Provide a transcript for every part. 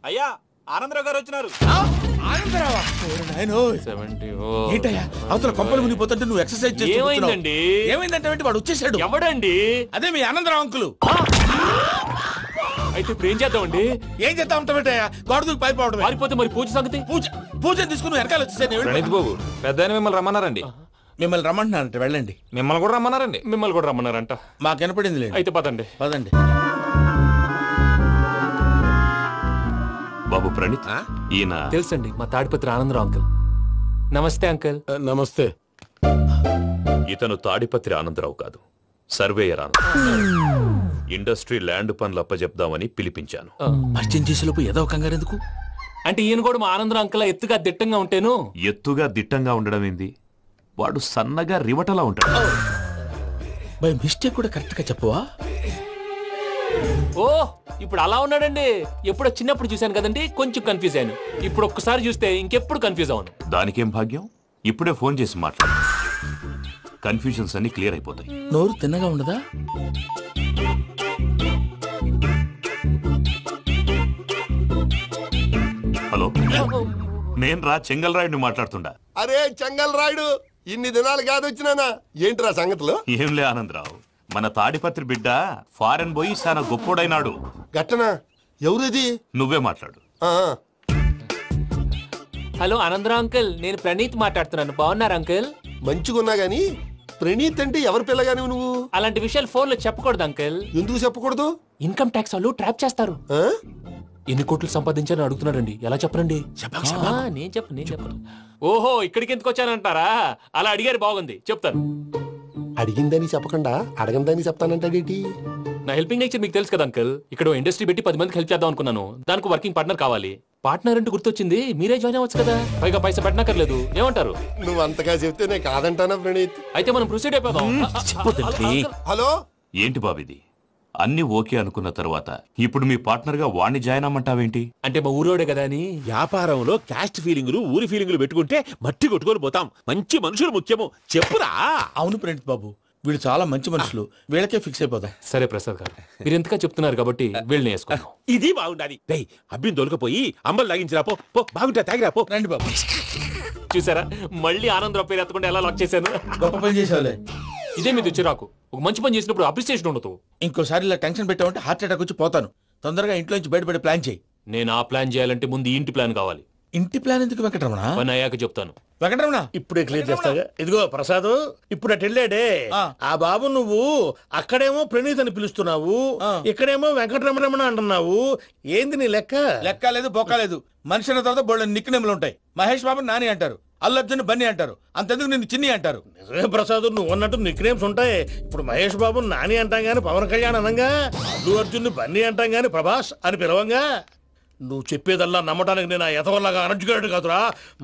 అయ్యా ఆనందరావు గారు వచ్చినారు. ఏంటయ్యా అవతల కొంపలు మునిగిపోతుంటే నువ్వు ఎక్సర్సైజ్ చేస్తున్నావు? ఏమైందంటే వాడు వచ్చేసాడు. ఎవడండి? అదే మీ ఆనందరావు అంకులు. అయితే ఇప్పుడు ఏం చేద్దామండి? ఏం చేద్దాం ఉంటావేటయ్యా, గోడ దూకి పైపోవడం. పారిపోతే మరి పూజ సంగతి? పూజ తీసుకుని వెనకాల వచ్చేసాను. ప్రణీత్ బాబు పెద్ద మిమ్మల్ని రమ్మన్నారండి. మిమ్మల్ని రమ్మంటున్నారంట, వెళ్ళండి. మిమ్మల్ని కూడా రమ్మన్నారండి. మిమ్మల్ని కూడా రమ్మన్నారంట. మాకు వినపడింది లేదు. అయితే పదండి. పదండి. బాబు ప్రణీత్, ఈయన తెలుసండి, మా తాడిపత్రి ఆనందరావు అంకుల్. నమస్తే అంకుల్. నమస్తే. ఇతను తాడిపత్రి ఆనందరావు కాదు, సర్వేయర్ ఆనందరావు. ఇండస్ట్రీ ల్యాండ్ పనులు అప్పజెప్దామని పిలిపించాను. పరిచయం చేసేలోపు ఏదో కంగారు ఎందుకు? అంటే ఈయన కూడా మా ఆనందరావు అంకుల్ ఎత్తుగా దిట్టంగా ఉంటేను. ఎత్తుగా దిట్టంగా ఉండడం ఏంది, వాడు సన్నగా రివటలా ఉంటాడు. బై మిస్టేక్ కూడా కరెక్ట్ గా చెప్పవా? ఓ ఇప్పుడు అలా ఉన్నాడండి. ఎప్పుడో చిన్నప్పుడు చూశాను కదండి, కొంచెం కన్ఫ్యూజ్ అయ్యాను. ఇప్పుడు ఒక్కసారి చూస్తే ఇంకెప్పుడు కన్ఫ్యూజ్ అవును. దానికేం భాగ్యం, ఇప్పుడే ఫోన్ చేసి మాట్లాడు. కన్ఫ్యూజన్స్ అన్ని క్లియర్ అయిపోతాయి. నోరు తిన్నగా ఉండదా? హలో, నేను చెంగల్ రాయుడిని మాట్లాడుతుండా. అరే చెంగల్ రాయుడు, ఇన్ని దినాలు కాదు వచ్చినానా? ఏంట్రా సంగతులు? ఏంలే ఆనందరావు, మన తాడిపత్రి బిడ్డ ఫారెన్ పోయి చాలా గొప్పోడైనాడు. గట్టనా? ఎవరిది? నువ్వే మాట్లాడు. హలో ఆనందరావు అంకుల్, నేను ప్రణీత్ మాట్లాడుతున్నాను. బాగున్నారు అంకుల్? మంచిగున్నా గాని ప్రణీత్ అంటే ఎవరి పిల్లగాని నువ్వు? అలాంటి విషయాలు ఫోన్ లో చెప్పకూడదు అంకుల్. ఎందుకు చెప్పకూడదు? ఇన్కమ్ ట్యాక్స్ వాళ్ళు ట్రాప్ చేస్తారు. ఎన్ని కోట్లు సంపాదించాలని అడుగుతున్నాడండి. ఎలా చెప్పరండి? నేను చెప్పను. ఓహో, ఇక్కడికి ఎందుకు వచ్చానంటారా? అలా అడిగారు, బాగుంది, చెప్తాను. అడిగిందని చెప్పకుండా అడగందని చెప్తానంటాడేటి? నా హెల్పింగ్ నేచర్ మీకు తెలుసు కదా అంకుల్. ఇక్కడ ఇండస్ట్రీ పెట్టి 10 మందికి హెల్ప్ చేద్దాం అనుకున్నాను. దానికి వర్కింగ్ పార్ట్నర్ కావాలి. పార్ట్నర్ అంటే గుర్తొచ్చింది, మీరే జాయిన్ అవ్వచ్చు కదా. పైగా పైసా పెట్టనక్కర్లేదు. ఏమంటారు? నువ్వు అంతగా చెప్తే నేను కాదంటానా ప్రణీత్? అయితే మనం ప్రొసీడ్ అయిపోదాం. హలో, ఏంటి బాబిది, అన్ని ఓకే అనుకున్న తర్వాత ఇప్పుడు మీ పార్ట్నర్ గా వాణ్ణి జాయిన్ అమ్మంటావేంటి? అంటే మా ఊరోడే కదా అని. వ్యాపారంలో క్యాస్ట్ ఫీలింగులు, ఊరి ఫీలింగులు పెట్టుకుంటే మట్టి కొట్టుకొని పోతాం. మంచి మనుషులు ముఖ్యము. చెప్పురా. అవును ప్రణీత్ బాబు, వీళ్ళు చాలా మంచి మనుషులు. వీళ్ళకే ఫిక్స్ అయిపోదాం. సరే ప్రసాద్ గారు, మీరు ఎంతగా చెప్తున్నారు కాబట్టి వీళ్ళని వేసుకుందాం. ఇది బాగుండాలి. డై అబ్బిని దొలకపోయి అంబలు లాగించిరా పో. బాగుంటా, తాగిరా పో. రండి బాబు. చూసారా, మళ్ళీ ఆనందరావు పేరు ఎత్తకుండా ఎలా లాక్ చేశాను. గొప్ప పని చేసేవాళ్ళే. ఇదే మీద చిరాకు. ఒక మంచి పని చేసినప్పుడు అప్రిసియేషన్ ఉండదు. ఇంకోసారి ఇలా టెన్షన్ పెట్టామంటే హార్ట్ అటాక్ వచ్చి పోతాను. తొందరగా ఇంట్లో నుంచి బయటపడే ప్లాన్ చేయి. నేను ఆ ప్లాన్ చేయాలంటే ముందు ఈ ఇంటి ప్లాన్ కావాలి. ఇంటి ప్లాన్ ఎందుకు వెంకటరమణ? పని అయ్యాక చెప్తాను. వెంకటరమణ ఇప్పుడే క్లియర్ చేస్తాగా. ఇదిగో ప్రసాద్, ఇప్పుడు అటు వెళ్ళాడే ఆ బాబు, నువ్వు అక్కడేమో ప్రణీత్ అని పిలుస్తున్నావు, ఇక్కడేమో వెంకటరమణ అంటున్నావు. ఏంది నీ లెక్క? లెక్క లేదు, బొక్క లేదు. మనిషి అన్న తర్వాత బోళ్ళ నిక్ నేమ్లు ఉంటాయి. మహేష్ బాబు నాని అంటారు, అల్లు అర్జున్ బన్నీ అంటారు, అంతెందుకు నిన్ను చిన్ని అంటారు. నిజమే ప్రసాద్, నువ్వు అన్నట్టు నిక్ నేమ్స్ ఉంటాయి. ఇప్పుడు మహేష్ బాబు నాని అంటాం గాని పవన్ కళ్యాణ్ అనంగా, అల్లు అర్జున్ బన్నీ అంటాం గాని ప్రభాస్ అని పిలవంగా. నువ్వు చెప్పేదల్లా నమ్మటానికి నేను ఆ ఎతవల్లాగా అనర్జుకేటెడ్ కాదురా.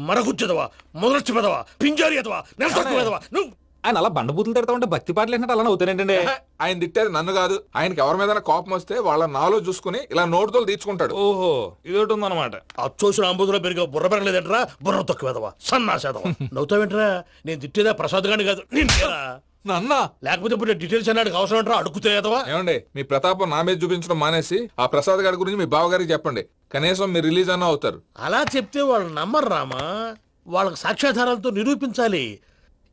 మరగుచ్చదవా, మొదలచ్చి పెదవా, పింజారి ఎదవా, నెలసొక్కు పెదవా. నువ్వు ఆయన అలా బండబూతులు తిడతా ఉంటే భక్తి పాటలు ఏంటంటే అలా అవుతానంటే. ఆయన తిట్టేది నన్ను కాదు, ఆయనకి ఎవరి మీద కోపం వస్తే వాళ్ళ నాలో చూసుకుని ఇలా నోటుతో తీర్చుకుంటాడు. ఓహో, ఇదొకటి ఉందన్నమాట. అచ్చోసిన అంబుధులో పెరిగే బుర్ర పెరగలేదంటరా. బుర్ర తొక్కువేదవా, సన్నాసేదవా. నవ్వుతావేంట్రా? నేను తిట్టేదా ప్రసాద్ గాని కాదు, నిన్నేరా. నన్నా? లేకపోతే ఇప్పుడు డీటెయిల్స్ అన్నాడు అవసరం అంటారా? అడుగుతాయేదవా. ఏమండి, మీ ప్రతాపం నా మీద చూపించడం మానేసి ఆ ప్రసాద్ గారి గురించి మీ బావగారికి చెప్పండి. కనీసం మీరు రిలీజ్ అన్న అవుతారు. అలా చెప్తే వాళ్ళు నమ్మరు రామా. వాళ్ళకి సాక్ష్యాధారాలతో నిరూపించాలి.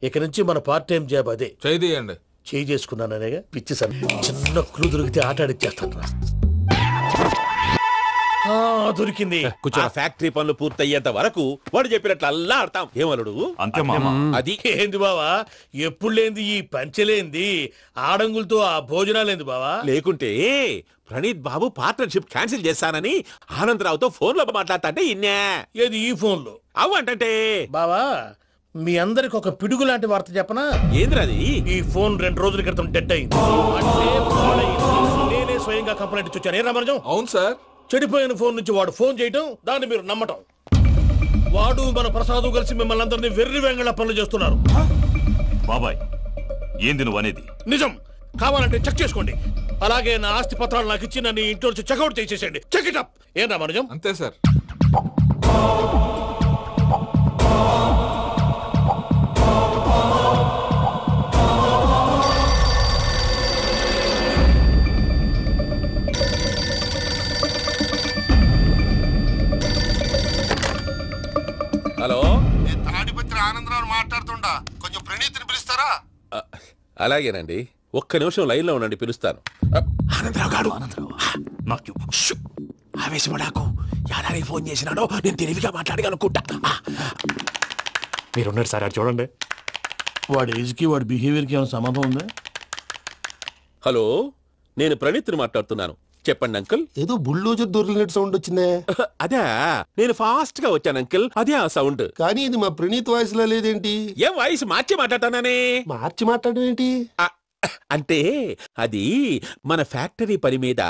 ఇక నుంచి మన పార్ట్ టైం జాబ్ అదే. చేయండి. చేయి చేసుకున్నాననేగా పిచ్చి సార్. చిన్న క్లూ దొరికితే ఆట ఆడిచ్చేస్తాను రా. దొరికింది. కొంచెం ఫ్యాక్టరీ పనులు పూర్తయ్యేంత వరకు వాడు చెప్పినట్లు అల్లా ఆడతాం. ఏమలుడు అంతే మామ. అది ఏంది బావా, ఎప్పుడు లేంది ఈ పంచలేంది, ఆడంగులతో ఆ భోజనాలేంది బావా? లేకుంటే ప్రణీత్ బాబు పార్ట్నర్షిప్ క్యాన్సిల్ చేస్తానని ఆనందరావుతో ఫోన్ లో మాట్లాడతా ఇన్నే. ఏది ఈ ఫోన్ లో? అవు అంటే బావా, మీ అందరికి ఒక పిడుగు లాంటి వార్త చెప్పనా? ఏంద్రది? ఈ ఫోన్ 2 రోజుల క్రితం డెడ్ అయింది. అంటే నేనే స్వయంగా కంప్లైంట్ ఇచ్చి వచ్చాను. ఏ రామరాజం? అవును సార్. చెడిపోయిన ఫోన్ నుంచి వాడు ఫోన్ చేయటం, దాన్ని మీరు నమ్మటం. వాడు మన ప్రసాదు కలిసి మిమ్మల్ని అందరినీ వెర్రి వెంగళ పనులు చేస్తున్నారు. బాబాయ్, ఏంది నువ్వు అనేది? నిజం. కావాలంటే చెక్ చేసుకోండి. అలాగే నా ఆస్తి పత్రాలు నాకు ఇచ్చి నన్ను ఇంట్లో నుంచి చెక్అౌట్ చేసేసండి. Check it up. ఏం రామరాజం? అంతే సార్. అలాగేనండి, ఒక్క నిమిషం లైన్లో ఉండండి, పిలుస్తాను. ఆనందరావు గారు నాకు ఆవేశపడాకు. యాదానికి ఫోన్ చేసినాడో నేను తెలివిగా మాట్లాడగలనుకుంటా. మీరున్నారు సార్, అది చూడండి. వాడి ఏజ్కి వాడి బిహేవియర్కి ఏమైనా సంబంధం ఉందా? హలో, నేను ప్రణీత్ని మాట్లాడుతున్నాను. చెప్పండి అంకుల్. ఏదో బుల్డోజర్ దొరికినట్టు సౌండ్ వచ్చిందే. అదే, నేను ఫాస్ట్ గా వచ్చాను అంకుల్, అదే ఆ సౌండ్. కానీ ఇది మా ప్రణీత్ వాయిస్ లో లేదేంటి? ఏం వాయిస్ మార్చి మాట్లాడతాననే? మార్చి మాట్లాడడం ఏంటి? అంటే అది మన ఫ్యాక్టరీ పని మీద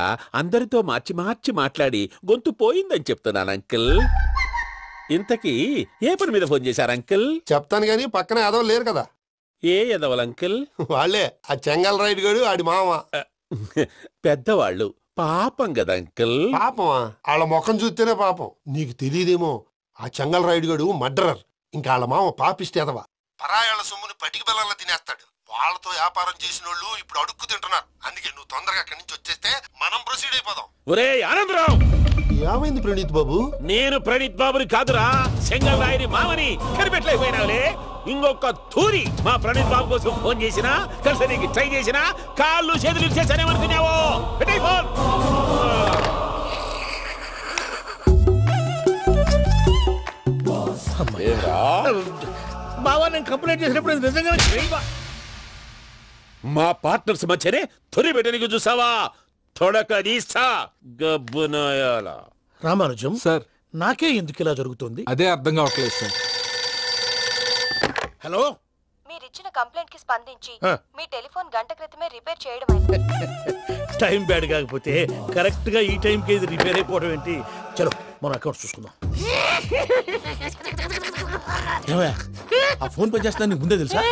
అందరితో మార్చి మార్చి మాట్లాడి గొంతు పోయిందని చెప్తున్నాను అంకుల్. ఇంతకీ ఏ పని మీద ఫోన్ చేశారు అంకుల్? చెప్తాను గానీ పక్కన ఏదో లేరు కదా. ఏ ఎదవలు అంకుల్? వాళ్ళే ఆ చెంగల్ రైడ్ గడు ఆడి మామ. పెద్దవాళ్ళు, పాపం కదా అంకుల్. పాపమా? వాళ్ళ ముఖం చూస్తేనే పాపం. నీకు తెలియదేమో, ఆ చెంగల్ రైడ్ గడు మర్డరర్. ఇంకా వాళ్ళ మామ పాపిస్తేదవా. పరాయాళ్ళ సొమ్ముని పటికి బెల్లంలో తినేస్తాడు. వాళ్ళతో వ్యాపారం చేసిన వాళ్ళు ఇప్పుడు అడుక్కు తింటున్నారు. అందుకే నువ్వు తొందరగా అక్కడి నుంచి వచ్చేస్తే మనం ప్రొసీడ్ అయిపోదాం. ఒరే ఆనందరావు! ఏమైంది ప్రణీత్ బాబు? నేను ప్రణీత్ బాబుని కాదురా, సెంగల్ రాయని మామని. కనిపెట్టలేకపోయినావులే. ఇంకొక తూరి మా ప్రణీత్ బాబు కోసం ఫోన్ చేసినా, కలిసి నీకు ట్రై చేసినా కాళ్ళు చేతులు ఇచ్చేసానేమనుకున్నావో. పెట్టేయ్ ఫోన్. బావా, నేను కంప్లైంట్ చేసినప్పుడు ఇది నిజంగా మా పార్ట్నర్స్ మధ్యనే తొలి పెట్టడానికి చూసావా? తొడక నీస్తా గబ్బునాయాల. రామానుజం సార్, నాకే ఎందుకు ఇలా జరుగుతుంది? అదే అర్థం కావట్లేదు సార్. హలో, మీరిచ్చిన కంప్లైంట్ కి స్పందించి ఆ. మీ టెలిఫోన్ గంట క్రితమే రిపేర్ చేయడం అయింది. టైం బ్యాడ్ కాకపోతే కరెక్ట్ గా ఈ టైం కి ఇది రిపేర్ అయిపోవడం ఏంటి? చలో మన అకౌంట్ చూసుకుందాం. ఏమయ్య, ఆ ఫోన్ పే చేస్తా నీకు ముందే తెలుసా?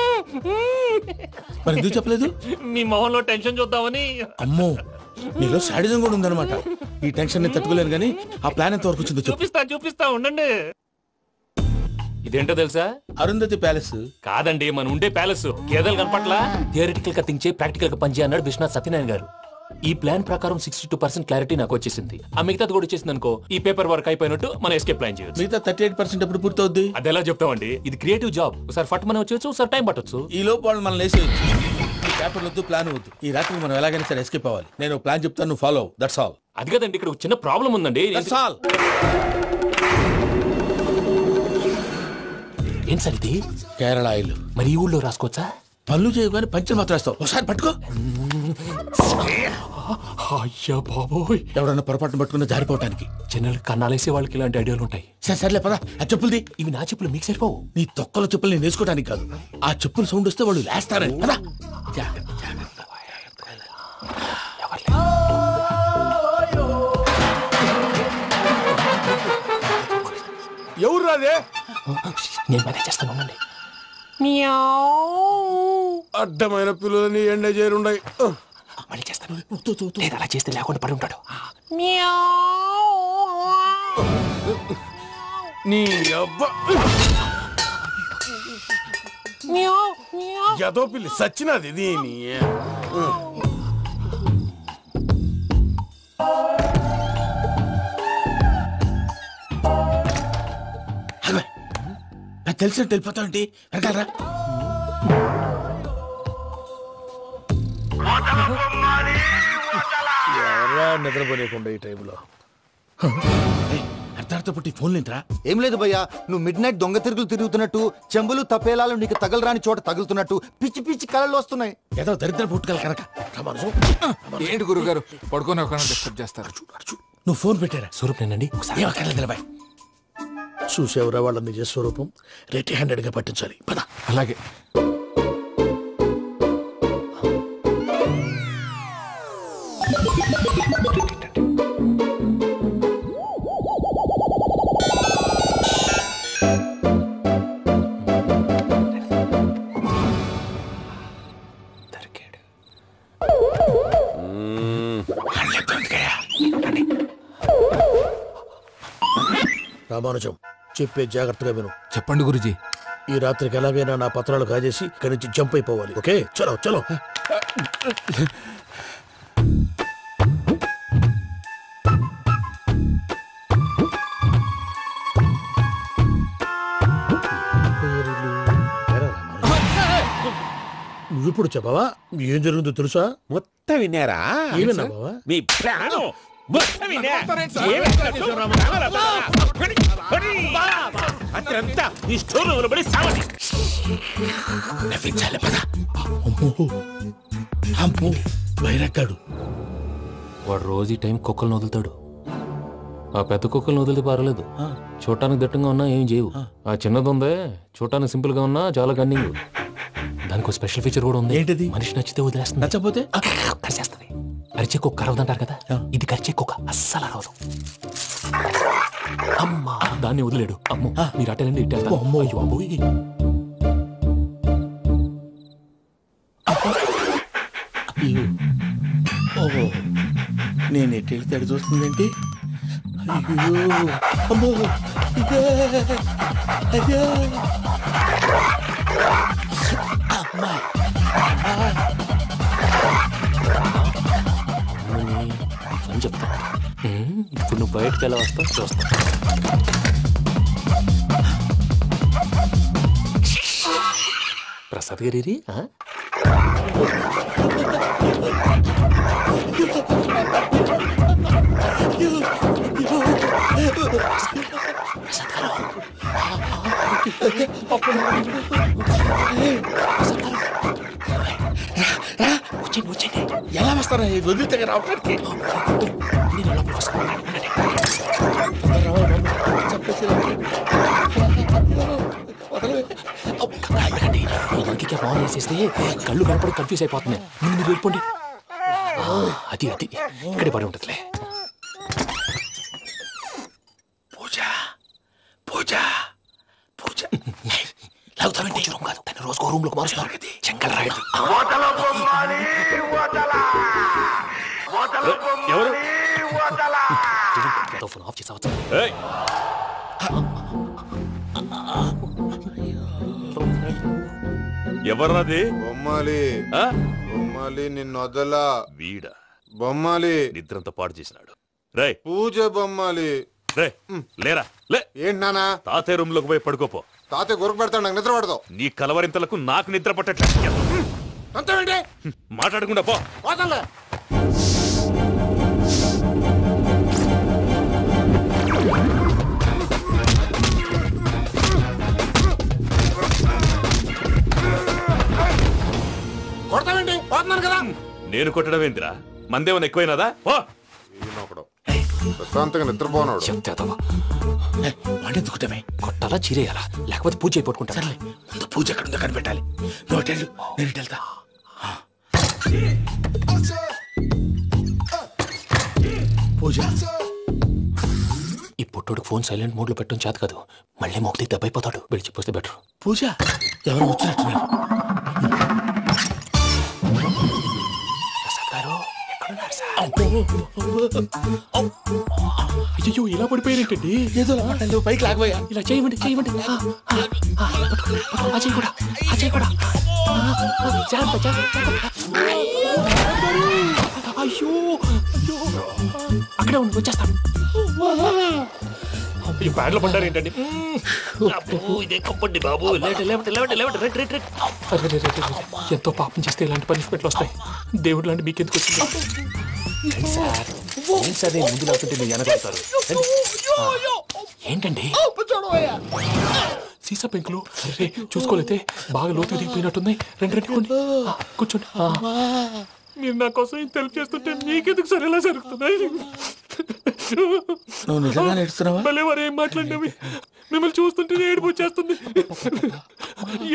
మరి ఎందుకు చెప్పలేదు? మీ మొహంలో టెన్షన్ చూద్దామని. అమ్మో, నీలో శాడిజం కూడా ఉందన్నమాట. ఈ టెన్షన్ ని తట్టుకోలేను కానీ ఆ ప్లాన్ ఎంత వరకు వచ్చిందో చెప్పు. చూపిస్తా ఉండండి. ఇదేంటో తెలుసా? అరుంధతి ప్యాలెస్ కాదండి, మన ఉండే ప్యాలెస్. గేదెలు కనపట్లా? థియరిటికల్ గా థింక్ చేయి, ప్రాక్టికల్ గా పనిచేయ అన్నాడు విశ్వనాథ్ సత్యనారాయణ గారు. ఈ ప్లాన్ ప్రకారం 62% క్లారిటీ నాకు వచ్చేసింది. ఆ మిగతాది కూడా వచ్చేసింది అనుకో, ఈ పేపర్ వర్క్ అయిపోయినట్టు మనం ఎస్కేప్ ప్లాన్ చేయొచ్చు. మిగతా 38% ఎప్పుడు పూర్తవుద్ది? అది ఎలా చెప్తామండి? ఇది క్రియేటివ్ జాబ్. ఒకసారి ఫట్ మనం వచ్చేయచ్చు, ఒకసారి టైం పట్టొచ్చు. ఈ లోపు వాళ్ళు మనం లేసేయచ్చు. ఈ పేపర్ వద్దు, ప్లాన్ వద్దు. ఈ రాత్రికి మనం ఎలాగైనా సరే ఎస్కేప్ అవ్వాలి. నేను ప్లాన్ చెప్తాను, నువ్వు ఫాలో. That's all. అది కదండి, ఇక్కడ ఒక చిన్న ప్రాబ్లం ఉందండి. That's all. ఏం సార్ ఇది? కేరళ ఆయిల్. మరి ఈ ఊళ్ళో రాసుకోవచ్చా? పనులు చేయగానే పంచర్ మాత్రం వేస్తావు. ఒకసారి పట్టుకో. అయ్యా బాబోయ్, ఎవడన్నా పొరపాటున పట్టుకున్న జారిపోవటానికి. జనరల్ కన్నాలేసే వాళ్ళకి ఇలాంటి ఐడియాలు ఉంటాయి. సర్లే పదా, ఆ చెప్పులది. ఇవి నా చెప్పులు మీకు సరిపోవు. నీ తొక్కల చెప్పులు నేను వేసుకోవడానికి కాదు, ఆ చెప్పులు సౌండ్ వస్తే వాళ్ళు లేస్తారని. పదా. ఎవరు రాదే? నేను మేనేజ్ చేస్తాను, ఉండండి. అడ్డమైన పిల్లలని ఎండ చేరుండయి. మళ్ళీ చేస్తాను. లేదు, అలా చేస్తే లేకుండా పడి ఉంటాడు. నీ అబ్బ ఎదో పిల్లి సచ్చినది దీని. తెలిసినట్టు వెళ్ళిపోతావు ఏంటి? వెనకాలరా. ఎవరా నిద్రపోలేకుండా ఈ టైంలో? అర్ధార్థ పుట్టి ఫోన్ లేంట్రా? ఏం లేదు భయ్యా, నువ్వు మిడ్ నైట్ దొంగ తిరుగులు తిరుగుతున్నట్టు, చెంబులు తపేలాలు నీకు తగలరాని చోట తగులుతున్నట్టు పిచ్చి పిచ్చి కళలు వస్తున్నాయి. ఏదో దరిద్ర పుట్టుకల కనుక. ఏంటి గురుగారు పడుకొని ఒక డిస్టర్బ్ చేస్తారు? నువ్వు ఫోన్ పెట్టారా? స్వరూప్ నేనండి. ఒకసారి నిలబాయ్. చూసేవరా వాళ్ళ నిజ స్వరూపం. రెట్టి హ్యాండెడ్ గా పట్టించాలి. పద. అలాగే. రామానుజం, చెప్పే జాగ్రత్తగా విను. చెప్పండి గురుజీ. ఈ రాత్రికి ఎలాగైనా నా పత్రాలు కాజేసి ఇక్కడి నుంచి జంప్ అయిపోవాలి. ఓకే, చలో చలో. నువ్విప్పుడు చెప్పవా ఏం జరుగుతుందో తెలుసా? మొత్తం విన్నారా? ఏమన్నా బావా? మీ ప్రాణం మొత్తం విన్నా? అత్యంతా ఈ స్టోర్ రూమ్ లో పడి సావని. నవ్వించాలి పద. అమ్మో అమ్మో బయరక్కాడు. వాడు రోజు ఈ టైం కుక్కలను వదులుతాడు. ఆ పెద్ద కుక్కలను వదిలితే పర్వాలేదు, చూడటానికి దట్టంగా ఉన్నా ఏం చేయవు. ఆ చిన్నది ఉందే చూడటానికి సింపుల్ గా ఉన్నా చాలా గన్నింగ్. దానికి స్పెషల్ ఫీచర్ కూడా ఉంది. ఏంటిది? మనిషి నచ్చితే వదిలేస్తుంది, నచ్చపోతే కరిచేస్తుంది. అరిచే కుక్క అరవదంటారు కదా, ఇది కరిచే కుక్క అస్సలు అరవదు. అమ్మా దాన్ని వదిలేడు. అమ్మో మీరు అటెండి ఇటు వెళ్తారు. అమ్మో అయ్యో అబ్బోయ్. ఓహో నేను ఎటు వెళ్తే అటు చూస్తుందేంటి? అయ్యో అమ్మో ఇదే అయ్యో అమ్మా అని చెప్తా. ఇప్పుడు నువ్వు బయటకు ఎలా వస్తావు చూస్తా. ప్రసాద్ గారి ఎలా వస్తారా? వదిలితే రావడానికి ఇంకే ఫోన్ వేసేస్తే కళ్ళు కనపడి కన్ఫ్యూజ్ అయిపోతున్నాయి. మీరు వెళ్ళిపోండి. అది అది ఇక్కడే పడి ఉంటుందిలే. పూజ పూజ పూజ లాగుతామంటే రూమ్ కాదు, దాన్ని రోజుకో రూమ్ లోకి మారుస్తున్నారు కదా. చెంగల్ రాయుడు ఎవరు? ఫోన్ ఆఫ్ చేసావచ్చు. ఎవర్రాది? బొమ్మాలి బొమ్మాలి నిన్ను వదలా. వీడా బొమ్మాలి నిద్రంతా పాడు చేసినాడు. రే పూజ బొమ్మాలి. రే లేరా లే. ఏంటి నానా? తాతయ్య రూమ్ లోకి పోయి పడుకోపో. తాతయ్య గురకు పెడతాడు, నాకు నిద్ర పడతావు. నీ కలవరింతలకు నాకు నిద్ర పట్టట్లేదు. అంతేంటి? మాట్లాడకుండా పో. పోతాలే. కొడతావేంటి? పోతున్నాను కదా. నేను కొట్టడం ఏంటిరా? మందేమన్నా ఎక్కువైనదా? పో. ప్రశాంతంగా నిద్రపోనాడు. వాడెందుకుంటామే? కొట్టాలా చీరేయాలా లేకపోతే పూజ అయిపోట్టుకుంటా. ముందు పూజ ఎక్కడ ఉందో కనిపెట్టాలి. నువ్వు వెళ్ళు, నేను ఇటు వెళ్తా. పూజ ఈ పుట్టోడు ఫోన్ సైలెంట్ మోడ్ లో పెట్టడం చేత కాదు, మళ్ళీ మొక్కి దెబ్బైపోతాడు. వెళ్ళి చెప్పొస్తే బెటర్. పూజ ఎవరు వచ్చినట్టున్నారు? అయ్యో ఇలా పడిపోయినట్టండి. ఏదో పైకి లాగబోయా. ఇలా చేయమండి చేయమండి. అజయ్ కూడా అజయ్ కూడా. అయ్యో అయ్యో అక్కడే ఉండి వచ్చేస్తాను. ఈ బ్యాడ్ లో పడ్డారు ఏంటండి? ఎంతో పాపం చేస్తే ఇలాంటి పనిష్మెంట్లు వస్తాయి. దేవుడు లాంటి మీకెందుకు వచ్చింది సార్? ముందు లేకుంటే మీరు వెనకాడతారు. ఏంటండి సీసా పెంకులు? అరే చూసుకోలేతే బాగా లోతుగా దిగిపోయినట్టున్నాయి. రెండు రెండు కూర్చోండి. మీరు నా కోసం ఇంత హెల్ప్ చేస్తుంటే మీకెందుకు సరే ఎలా జరుగుతున్నాయి? నువ్వు నిజంగా నేర్చుతున్నావా? మళ్ళీ వారు ఏం మాట్లాడినవి మిమ్మల్ని చూస్తుంటే ఏడుపు వచ్చేస్తుంది.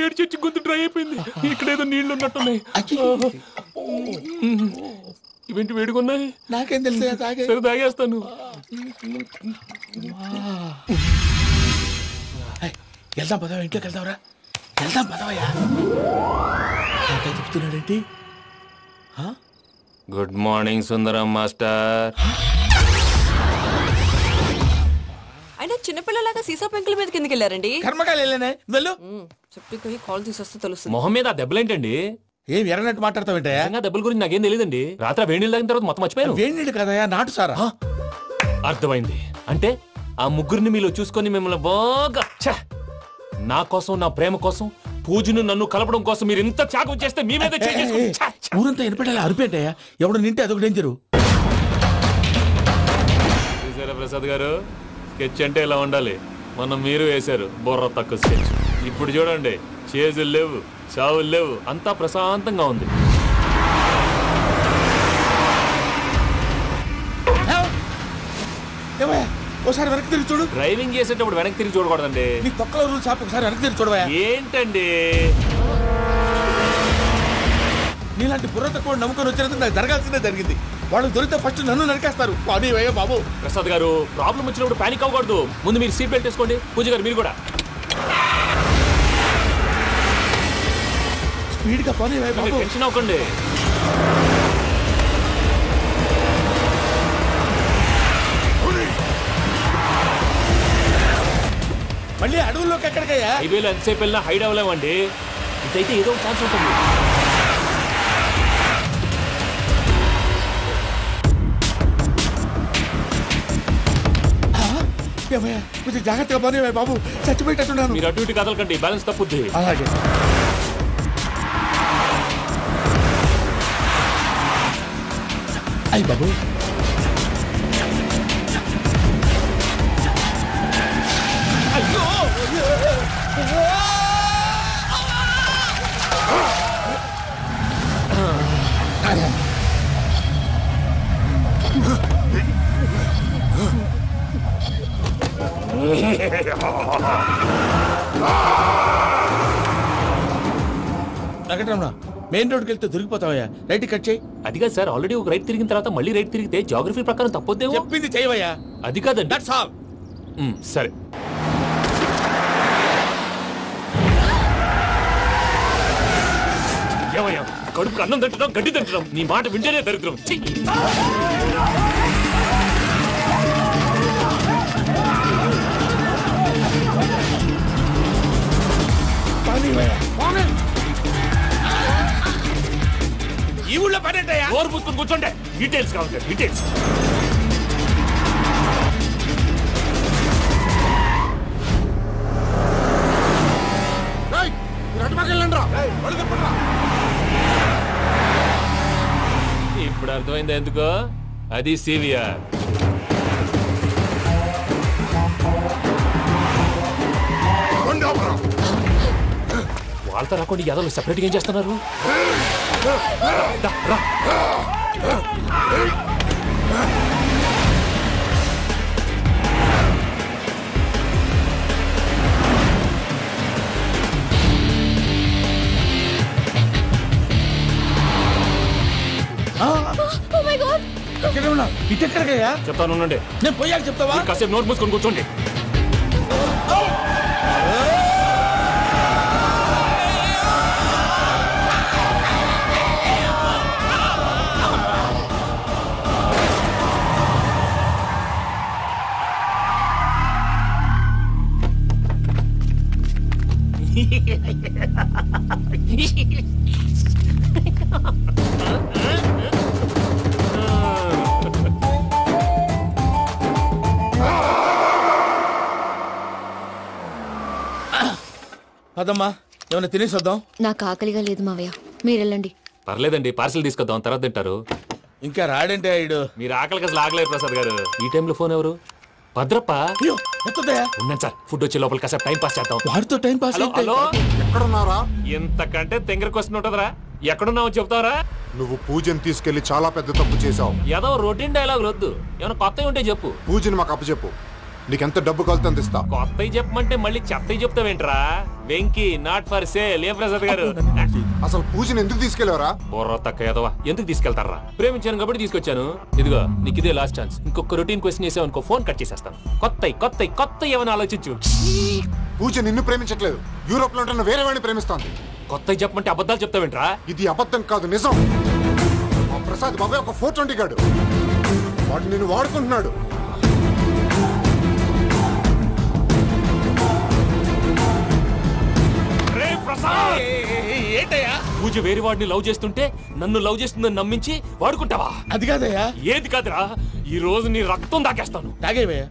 ఏడు చెట్టు గొంతు డ్రై అయిపోయింది. ఇక్కడ ఏదో నీళ్లు ఉన్నట్టున్నాయి. ఇవేంటి వేడుకున్నాయి? నాకేం తెలుసు, సరే తాగేస్తాను. వెళ్దాం పదవా, ఇంట్లోకి వెళ్దాంరా. వెళ్దాం పదవయ్యా. చెప్తున్నాడేంటి? గుడ్ మార్నింగ్ సుందరం మాస్టర్. అయినా చిన్నపిల్లలాగా సీసా పెంకుల మీద కిందకి వెళ్ళారండి. కర్మకాయలు వెళ్ళానే వెళ్ళు. చెప్పి కాల్ తీసేస్తే తెలుస్తుంది. మొహం మీద ఆ దెబ్బలేంటండి? ఏం ఎర్రనట్టు మాట్లాడతావేంటయా? దెబ్బల గురించి నాకేం తెలియదండి. రాత్రి వేడి నీళ్ళు తాగిన తర్వాత మొత్తం మర్చిపోయాను. వేడి నీళ్ళు కదయా, నాటు సారా. అర్థమైంది. అంటే ఆ ముగ్గురిని మీలో చూసుకొని మిమ్మల్ని బాగా నా కోసం నా ప్రేమ కోసం పూజను నన్ను కలపడం కోసం మీరు ఇంత త్యాగం చేస్తే మీ మీద ఊరంతా వినపడేలా అరిపేటయ్యా ఎవడు నింటే అదొక డేంజరు. చూసారా ప్రసాద్ గారు, స్కెచ్ అంటే ఇలా ఉండాలి. మనం మీరు వేశారు బుర్ర తక్కువ స్కెచ్. ఇప్పుడు చూడండి, చేజులు లేవు, చావులు లేవు, అంతా ప్రశాంతంగా ఉంది. ఒకసారి వెనక్కి తిరిగి చూడు. డ్రైవింగ్ చేసేటప్పుడు వెనక్కి తిరిగి చూడకూడదండి. నీ తొక్కలో రూల్స్ ఆపి ఒకసారి వెనక్కి తిరిగి చూడవా. ఏంటండి నీలాంటి బుర్ర తక్కువ నమ్ముకొని వచ్చినందుకు నాకు జరగాల్సిందే జరిగింది. వాళ్ళు దొరికితే ఫస్ట్ నన్ను నరికేస్తారు. కానీ అయ్యో బాబు. ప్రసాద్ గారు, ప్రాబ్లం వచ్చినప్పుడు పానిక్ అవ్వకూడదు. ముందు మీరు సీట్ బెల్ట్ వేసుకోండి. పూజ గారు మీరు కూడా స్పీడ్గా పని బాబు. టెన్షన్ అవ్వకండి. మళ్ళీ అడవుల్లోకి ఎక్కడికయ్యా? హైవేలో ఎంతసేపు వెళ్ళినా హైడ్ అవ్వలేమండి. ఇదైతే ఏదో ఒక ఛాన్స్ ఉంటుంది. కొంచెం జాగ్రత్తగా పని బాబు, చచ్చిపోయేటట్టున్నాను. మీరు అటు ఇటు కదలకండి, బ్యాలెన్స్ తప్పుద్ది. అలాగే. అయ్యి బాబు, వెంకటరమణ, మెయిన్ రోడ్కి వెళ్తే దొరికిపోతావయ్యా. రైట్ కట్ చేయి. అది కాదు సార్, ఆల్రెడీ ఒక రైట్ తిరిగిన తర్వాత మళ్ళీ రైట్ తిరిగితే జాగ్రఫీ ప్రకారం తప్పొద్దేమో. చెప్పింది చేయవయ్యా. అది కాదండి. That's all. సరే. ఏమయ్యా, కడుపుకు అన్నం తింటున్నాం, గడ్డి తింటున్నాం, నీ మాట వింటేనే దరిద్రం. ఈ ఊళ్ళో పనేటయ్యా? ఓరు పుస్తకం కూర్చోండి. డీటెయిల్స్ కావాలి, డీటెయిల్స్. ఇప్పుడు అర్థమైంది ఎందుకో. అది సివిఆర్. వాళ్ళతో రాకుండా యాదవ్ సెపరేట్ గా ఏం చేస్తున్నారు? ఇటెక్కడికయ్యా? చెప్తాను ఉండండి. నేను పోయాక చెప్తావా? కాసేపు నోట్ మూసుకొని కూర్చోండి. అదమ్మా, ఏమైనా తినేసి వద్దాం. నాకు ఆకలిగా లేదు మావయ్య, మీరు వెళ్ళండి. పర్లేదండి, పార్సిల్ తీసుకొద్దాం, తర్వాత తింటారు. ఇంకా రాడంటే ఆయుడు. మీరు ఆకలికి అసలు ఆగలేదు ప్రసాద్ గారు. ఈ టైంలో ఫోన్ ఎవరు? భద్రప్ప. ఉన్నాను సార్, ఫుడ్ వచ్చే లోపల కాసేపు టైం పాస్ చేద్దాం. వాడితో టైం పాస్. హలో, ఎక్కడున్నారా? ఇంతకంటే తెంగర క్వశ్చన్ ఉంటుందిరా. ఎక్కడున్నావు చెప్తావరా? నువ్వు పూజని తీసుకెళ్లి చాలా పెద్ద తప్పు చేశావు. ఏదో రొటీన్ డైలాగ్ వద్దు, ఏమైనా కొత్తవి ఉంటే చెప్పు. పూజని మాకు అప్పచెప్పు, నీకెంత డబ్బు కలితే అంత ఇస్తా. కొత్తవి చెప్పమంటే మళ్ళీ చెత్తవి చెప్తావేంట్రా? Venky not for sale. ఏ ప్రసాద్ గారు, అసలు పూజని ఎందుకు తీసుకెళ్లేవరా? బుర్ర తక్క ఏదవా, ఎందుకు తీసుకెళ్తారా? ప్రేమించాను కాబట్టి తీసుకొచ్చాను. ఇదిగో నీకు ఇదే లాస్ట్ ఛాన్స్. ఇంకొక రొటీన్ క్వశ్చన్ చేసావు అనుకో, ఫోన్ కట్ చేసేస్తాను. కొత్త ఏమైనా ఆలోచించు. పూజ నిన్ను ప్రేమించట్లేదు, యూరోప్ లో ఉంటున్న వేరే వాడిని ప్రేమిస్తాంది. కొత్తవి చెప్పమంటే అబద్ధాలు చెప్తావేంట్రా? ఇది అబద్ధం కాదు, నిజం. మా ప్రసాద్ బాబాయ్ ఒక 420 గాడు, వాడు నిన్ను వాడుకుంటున్నాడు. ఏంటయ్యా? పూజ వేరే వాడిని లవ్ చేస్తుంటే నన్ను లవ్ చేస్తుందని నమ్మించి వాడుకుంటావా? అది కాదయ్యా. ఏది కాదురా, ఈ రోజు నీ రక్తం దాకేస్తాను. తాగేవయ్యా,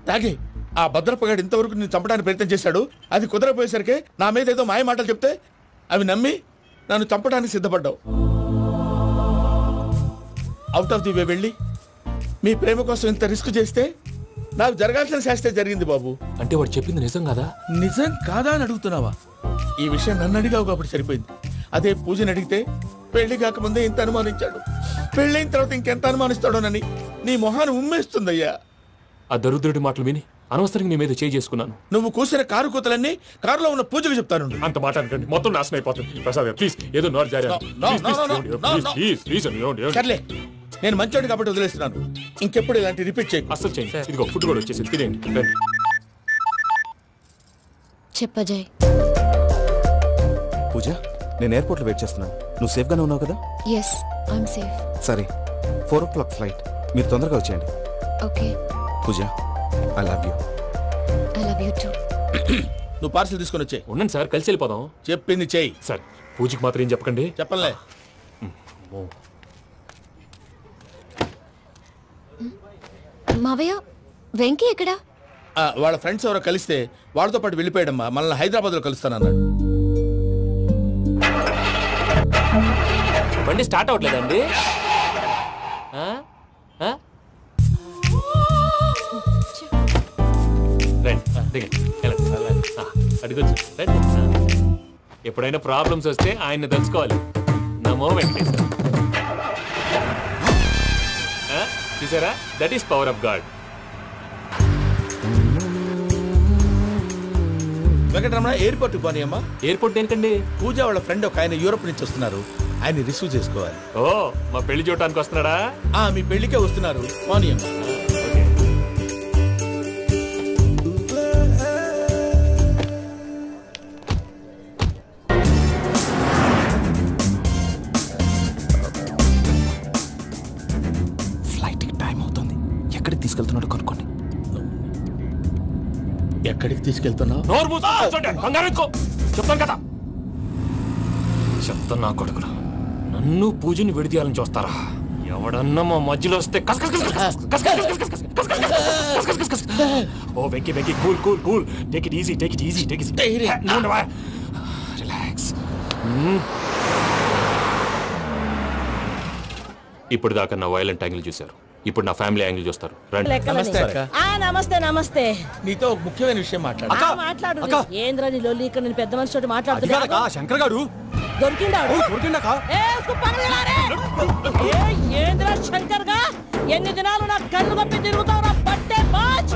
తాగే. ఆ భద్రపగాడు ఇంతవరకు నేను చంపడానికి ప్రయత్నం చేశాడు. అది కుదరపోయేసరికి నా మీద ఏదో మాయ మాటలు చెప్తే అవి నమ్మి నన్ను చంపడానికి సిద్ధపడ్డావు. అవుట్ ఆఫ్ ది వే వెళ్ళి మీ ప్రేమ కోసం ఇంత రిస్క్ చేస్తే నాకు జరగాల్సిన శాస్త్రే జరిగింది బాబు. అంటే వాడు చెప్పింది నిజం కదా? నిజం కాదా అని అడుగుతున్నావా? ఈ విషయం నన్ను అడిగావు కాబట్టి సరిపోయింది. అదే పూజని అడిగితే పెళ్లి కాకముందే ఇంత అనుమానించాడు, పెళ్ళైన తర్వాత ఇంకెంత అనుమానిస్తాడోనని నీ మొహాన్ని ఉమ్మేస్తుందయ్యా. ఆ దరిద్రుడి మాటలు విని అనవసరంగా నీ మీద చేయి చేసుకున్నాను. నువ్వు కూసిన కారు కూతలన్నీ కారులో ఉన్న పూజకు చెప్తాను. అంత మాట అనకండి, మొత్తం నాశనం అయిపోతుంది. ప్రసాద్ ప్లీజ్ ఏదో నోరు జారీ. సర్లే, నేను మంచోడు కాబట్టి వదిలేస్తున్నాను. ఇంకెప్పుడు ఇలాంటి రిపీట్ చేయి. అసలు చేయండి. ఇదిగో ఫుడ్ కూడా వచ్చేసి తినేయండి. చెప్పజాయ్. పూజ, నేను ఎయిర్పోర్ట్లో వెయిట్ చేస్తున్నాను. నువ్వు సేఫ్గానే ఉన్నావు కదా? Yes, I'm safe. సరే, 4 o'clock ఫ్లైట్. మీరు తొందరగా వచ్చేయండి. Okay. Pooja, I love you. I love you too. నువ్వు పార్సల్ తీసుకొని వచ్చే. ఉండండి సార్, కలిసి వెళ్ళిపోదాం. చెప్పింది చెయ్యి సార్. పూజకి మాత్రం ఏం చెప్పకండి. చెప్పలే. మావయ్య, వెంకీ ఎక్కడా? వాళ్ళ ఫ్రెండ్స్ ఎవరో కలిస్తే వాళ్ళతో పాటు వెళ్ళిపోయాడమ్మా. మనల్ని హైదరాబాద్లో కలుస్తానన్నాడు. బండి స్టార్ట్ అవ్వట్లేదండి. ఎప్పుడైనా ప్రాబ్లమ్స్ వస్తే ఆయన్ని తెలుసుకోవాలి. నమో వెంకటేశ్వర. చూసారా, that is power of God. Venkataramana, airport పోనీ అమ్మా. ఎయిర్పోర్ట్ దేనికండి? పూజ వాళ్ళ ఫ్రెండ్ ఒక ఆయన యూరోప్ నుంచి వస్తున్నారు, ఆయన రిసీవ్ చేసుకోవాలి. ఓ, మా పెళ్లి చూడటానికి వస్తున్నాడా? మీ పెళ్లికే వస్తున్నారు. పోనీ అమ్మా. ఫ్లైట్కి టైం అవుతుంది. ఎక్కడికి తీసుకెళ్తున్నాడో కనుక్కోండి. ఎక్కడికి తీసుకెళ్తున్నావు? చెప్తాను కదా. చెప్తాను నా కొడుకులు. నన్ను పూజని విడిదీయాలని చూస్తారా? ఎవడన్నా మా మధ్యలో వస్తే ఓ Venky Venky, cool cool cool, take it easy, take it easy, take it relax. ఇప్పుడు దాకా నా వైలెంట్ యాంగిల్ చూశారు, ఇప్పుడు నా ఫ్యామిలీ యాంగిల్ చూస్తారు. నమస్తే అక్క. నమస్తే నమస్తే. నీతో ఒక ముఖ్యమైన విషయం మాట్లాడు. ఏంద్ర నీ లొల్లి ఇక్కడ నేను పెద్ద మనిషితో మాట్లాడుతున్నా. శంకర్ గారు దొరికిందాడు. ఏంద్ర శంకర్ గా ఎన్ని దినాలు నా కళ్ళు కప్పి తిరుగుతావు? నా పట్టే బాచ్.